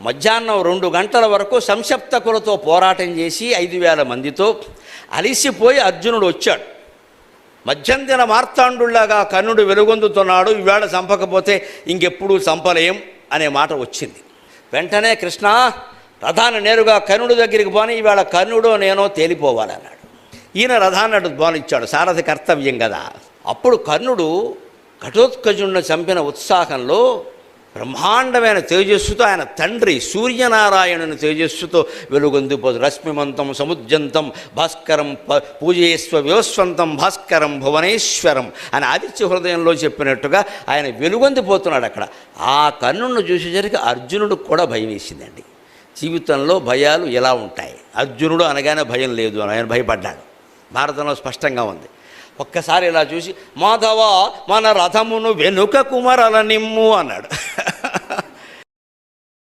మధ్యాహ్నం 2 గంటల వరకు సంశప్తకులతో పోరాటం చేసి 5,000 మందితో అలిసిపోయి అర్జునుడు వచ్చాడు. మధ్యందిన మార్తాండులాగా కర్ణుడు వెలుగొందుతున్నాడు, ఈవేళ చంపకపోతే ఇంకెప్పుడు చంపలేం అనే మాట వచ్చింది. వెంటనే కృష్ణ రథాన్ని నేరుగా కర్ణుడి దగ్గరికి పోని, ఈవేళ కర్ణుడో నేనో తేలిపోవాలన్నాడు. ఈయన రథాన్ని అటు పోనిచ్చాడు, సారథి కర్తవ్యం కదా. అప్పుడు కర్ణుడు ఘటోత్కచుడిని చంపిన ఉత్సాహంలో బ్రహ్మాండమైన తేజస్సుతో ఆయన తండ్రి సూర్యనారాయణుని తేజస్సుతో వెలుగొందిపోదు. రశ్మిమంతం సముద్యంతం భాస్కరం పూజయేస్వ వివస్వంతం భాస్కరం భువనేశ్వరం అని ఆదిత్య హృదయంలో చెప్పినట్టుగా ఆయన వెలుగొందిపోతున్నాడు అక్కడ. ఆ కర్ణుడిని చూసేసరికి అర్జునుడికి కూడా భయం వేసిందండి. జీవితంలో భయాలు ఎలా ఉంటాయి? అర్జునుడు అనగానే భయం లేదు అని ఆయన భయపడ్డాడు. భారతంలో స్పష్టంగా ఉంది. ఒక్కసారి ఇలా చూసి మాధవ మన రథమును వెనుక కుమరల నిమ్ము అన్నాడు.